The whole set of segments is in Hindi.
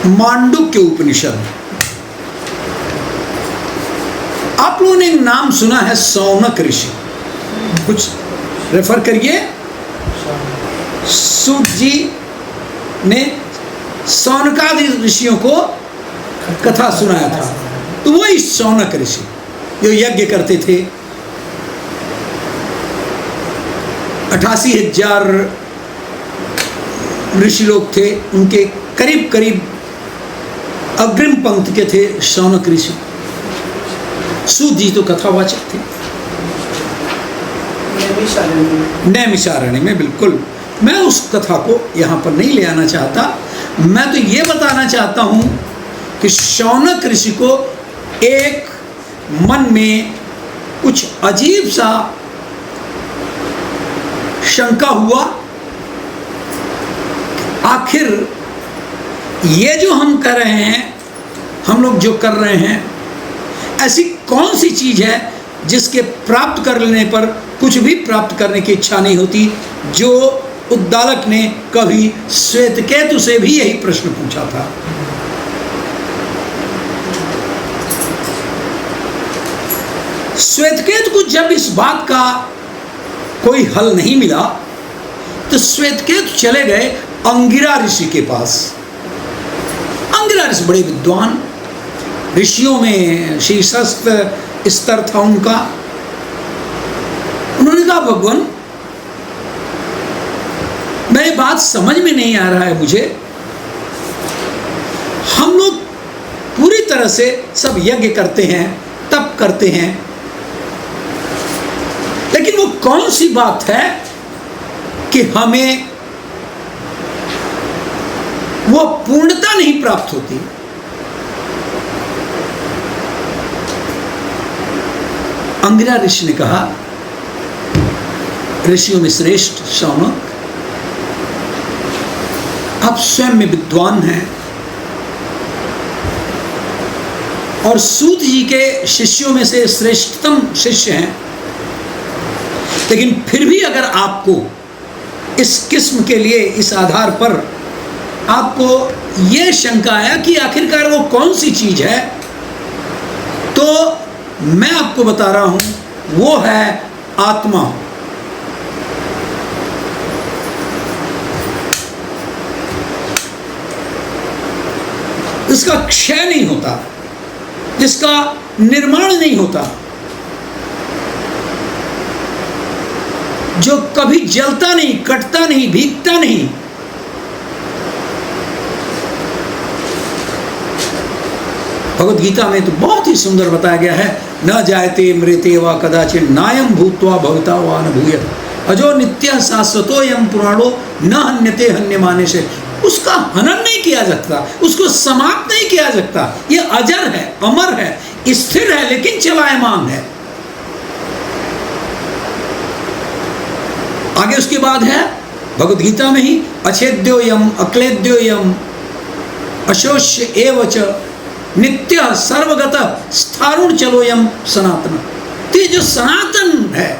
मांडुक्य उपनिषद। आप लोगों ने नाम सुना है शौनक ऋषि, कुछ रेफर करिए। सूत जी ने शौनकादि ऋषियों को कथा सुनाया था, तो वही शौनक ऋषि जो यज्ञ करते थे। 88,000 ऋषि लोग थे, उनके करीब करीब अग्रिम पंक्ति के थे शौनक ऋषि। सूत जी तो कथावाचक थे नैमिषारण्य में। बिल्कुल, मैं उस कथा को यहाँ पर नहीं ले आना चाहता। मैं तो ये बताना चाहता हूँ कि शौनक ऋषि को एक मन में कुछ अजीब सा शंका हुआ, आखिर ये जो हम कर रहे हैं, हम लोग जो कर रहे हैं, ऐसी कौन सी चीज है जिसके प्राप्त कर लेने पर कुछ भी प्राप्त करने की इच्छा नहीं होती। जो उद्दालक ने कभी श्वेतकेतु से भी यही प्रश्न पूछा था। श्वेतकेतु को जब इस बात का कोई हल नहीं मिला तो श्वेतकेतु चले गए अंगिरा ऋषि के पास। अंगिरा ऋषि बड़े विद्वान, ऋषियों में शीर्षस्थ स्तर था उनका। उन्होंने कहा, भगवान, मैं बात समझ में नहीं आ रहा है मुझे। हम लोग पूरी तरह से सब यज्ञ करते हैं, तप करते हैं, लेकिन वो कौन सी बात है कि हमें वो पूर्णता नहीं प्राप्त होती। अंगिरा ऋषि ने कहा, ऋषियों में श्रेष्ठ शौनक, आप स्वयं में विद्वान हैं और सूत जी के शिष्यों में से श्रेष्ठतम शिष्य हैं, लेकिन फिर भी अगर आपको इस किस्म के लिए, इस आधार पर आपको यह शंका आया कि आखिरकार वो कौन सी चीज है, तो मैं आपको बता रहा हूं, वो है आत्मा। जिसका क्षय नहीं होता, जिसका निर्माण नहीं होता, जो कभी जलता नहीं, कटता नहीं, भीगता नहीं। भगवद गीता में तो बहुत ही सुंदर बताया गया है, न जायते मृते वा कदाचित् नायं भूत्वा भविता वा न भूयः अजो नित्यः शाश्वतोऽयं पुराणो न हन्यते हन्यमाने से। उसका हनन नहीं किया जाता, उसको समाप्त नहीं किया जाता। ये अजर है, अमर है, स्थिर है, लेकिन चलायमान है। आगे उसके बाद है भगवद गीता में ही, अछेद्योयम अक्लेद्योयम अशोष्य एवच नित्य सर्वगत स्थारुण चलोयम सनातन। तो ये जो सनातन है,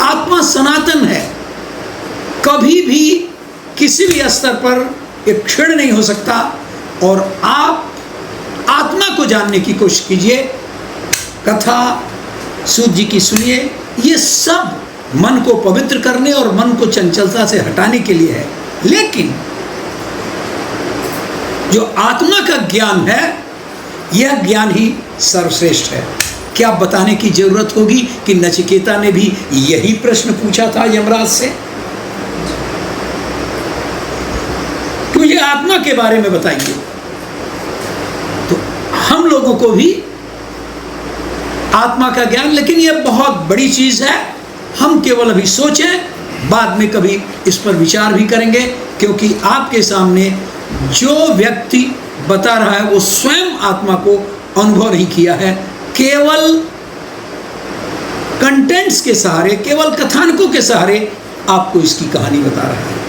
आत्मा सनातन है, कभी भी किसी भी स्तर पर ये क्षीण नहीं हो सकता। और आप आत्मा को जानने की कोशिश कीजिए, कथा सूत जी की सुनिए। ये सब मन को पवित्र करने और मन को चंचलता से हटाने के लिए है, लेकिन जो आत्मा का ज्ञान है, यह ज्ञान ही सर्वश्रेष्ठ है। क्या बताने की जरूरत होगी कि नचिकेता ने भी यही प्रश्न पूछा था यमराज से कि मुझे आत्मा के बारे में बताइए। तो हम लोगों को भी आत्मा का ज्ञान, लेकिन यह बहुत बड़ी चीज है। हम केवल अभी सोचें, बाद में कभी इस पर विचार भी करेंगे, क्योंकि आपके सामने जो व्यक्ति बता रहा है वो स्वयं आत्मा को अनुभव नहीं किया है, केवल कंटेंट्स के सहारे, केवल कथानकों के सहारे आपको इसकी कहानी बता रहा है।